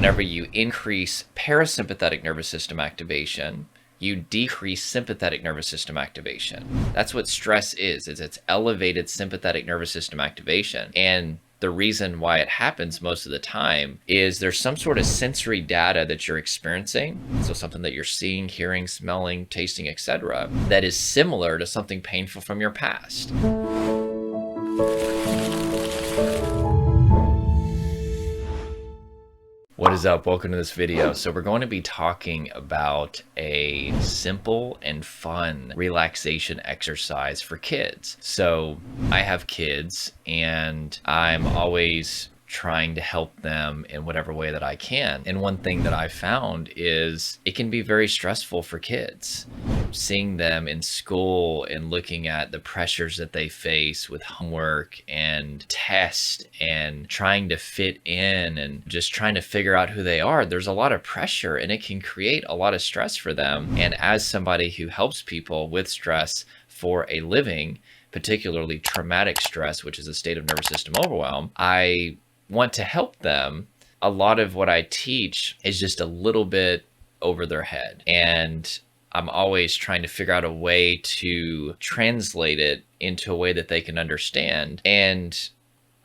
Whenever you increase parasympathetic nervous system activation, you decrease sympathetic nervous system activation. That's what stress is it's elevated sympathetic nervous system activation. And the reason why it happens most of the time is there's some sort of sensory data that you're experiencing, so something that you're seeing, hearing, smelling, tasting, etc., that is similar to something painful from your past. What is up? Welcome to this video. So we're going to be talking about a simple and fun relaxation exercise for kids. So I have kids and I'm always trying to help them in whatever way that I can. And one thing that I found is it can be very stressful for kids. Seeing them in school and looking at the pressures that they face with homework and tests and trying to fit in and just trying to figure out who they are, there's a lot of pressure and it can create a lot of stress for them. And as somebody who helps people with stress for a living, particularly traumatic stress, which is a state of nervous system overwhelm, I want to help them. A lot of what I teach is just a little bit over their head. And I'm always trying to figure out a way to translate it into a way that they can understand. And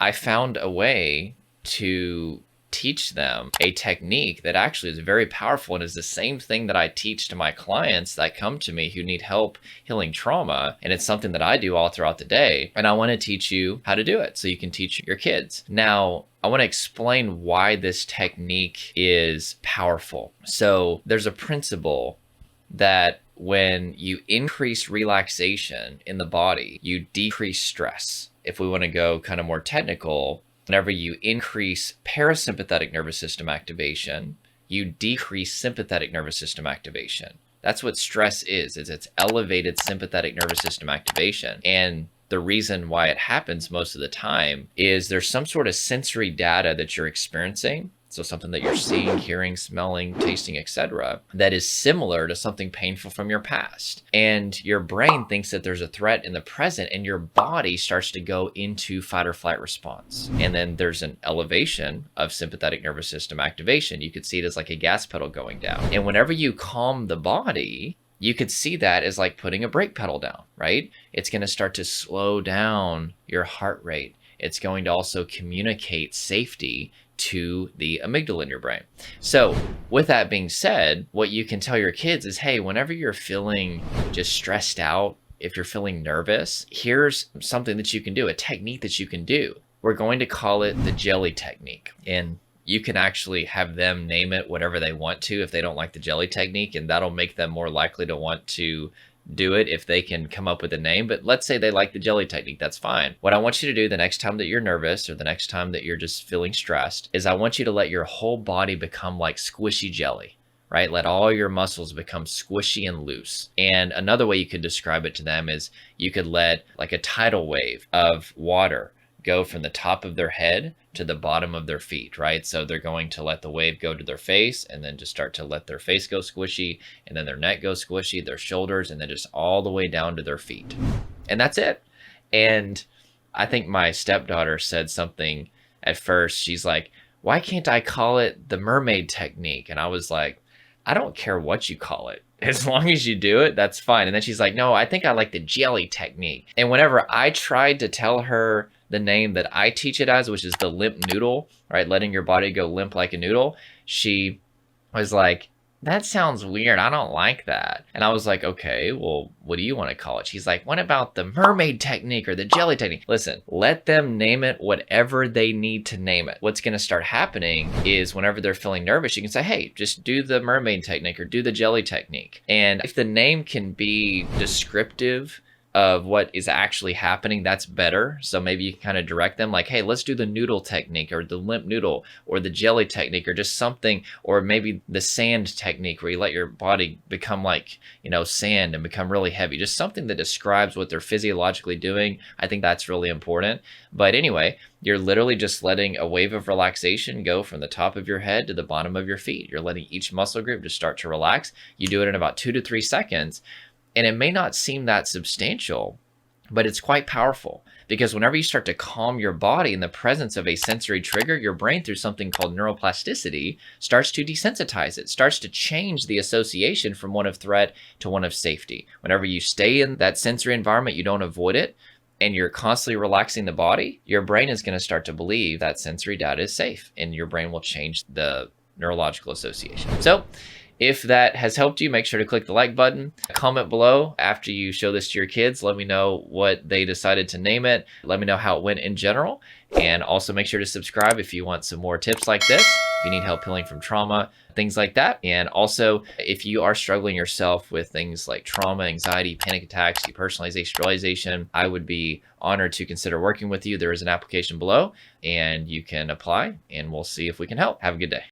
I found a way to teach them a technique that actually is very powerful and is the same thing that I teach to my clients that come to me who need help healing trauma. And it's something that I do all throughout the day. And I want to teach you how to do it so you can teach your kids. Now, I want to explain why this technique is powerful. So there's a principle that when you increase relaxation in the body, you decrease stress. If we want to go kind of more technical, whenever you increase parasympathetic nervous system activation, you decrease sympathetic nervous system activation. That's what stress is it's elevated sympathetic nervous system activation. And the reason why it happens most of the time is there's some sort of sensory data that you're experiencing, so something that you're seeing, hearing, smelling, tasting, etc., that is similar to something painful from your past. And your brain thinks that there's a threat in the present and your body starts to go into fight or flight response. And then there's an elevation of sympathetic nervous system activation. You could see it as like a gas pedal going down. And whenever you calm the body, you could see that as like putting a brake pedal down, right? It's going to start to slow down your heart rate. It's going to also communicate safety to the amygdala in your brain. So with that being said, what you can tell your kids is, hey, whenever you're feeling just stressed out, if you're feeling nervous, here's something that you can do, a technique that you can do. We're going to call it the jelly technique. And you can actually have them name it whatever they want to if they don't like the jelly technique, and that'll make them more likely to want to do it if they can come up with a name. But let's say they like the jelly technique, that's fine. What I want you to do the next time that you're nervous or the next time that you're just feeling stressed is I want you to let your whole body become like squishy jelly, right? Let all your muscles become squishy and loose. And another way you could describe it to them is you could let like a tidal wave of water go from the top of their head to the bottom of their feet, right? So they're going to let the wave go to their face and then just start to let their face go squishy, and then their neck go squishy, their shoulders, and then just all the way down to their feet. And that's it. And I think my stepdaughter said something at first. She's like, why can't I call it the mermaid technique? And I was like, I don't care what you call it. As long as you do it, that's fine. And then she's like, no, I think I like the jelly technique. And whenever I tried to tell her the name that I teach it as, which is the limp noodle, right? Letting your body go limp like a noodle. She was like, that sounds weird. I don't like that. And I was like, okay, well, what do you want to call it? She's like, what about the mermaid technique or the jelly technique? Listen, let them name it whatever they need to name it. What's going to start happening is whenever they're feeling nervous, you can say, hey, just do the mermaid technique or do the jelly technique. And if the name can be descriptive of what is actually happening, that's better. So maybe you can kind of direct them like, hey, let's do the noodle technique or the limp noodle or the jelly technique or just something, or maybe the sand technique where you let your body become like, sand and become really heavy. Just something that describes what they're physiologically doing. I think that's really important. But anyway, you're literally just letting a wave of relaxation go from the top of your head to the bottom of your feet. You're letting each muscle group just start to relax. You do it in about 2 to 3 seconds. And it may not seem that substantial, But it's quite powerful because whenever you start to calm your body in the presence of a sensory trigger, your brain, through something called neuroplasticity, starts to desensitize it, starts to change the association from one of threat to one of safety. Whenever you stay in that sensory environment, you don't avoid it, and you're constantly relaxing the body, your brain is going to start to believe that sensory data is safe, and your brain will change the neurological association. So if that has helped you, make sure to click the like button. Comment below after you show this to your kids. Let me know what they decided to name it. Let me know how it went in general. And also make sure to subscribe if you want some more tips like this, if you need help healing from trauma, things like that. And also, if you are struggling yourself with things like trauma, anxiety, panic attacks, depersonalization, realization, I would be honored to consider working with you. There is an application below and you can apply, and we'll see if we can help. Have a good day.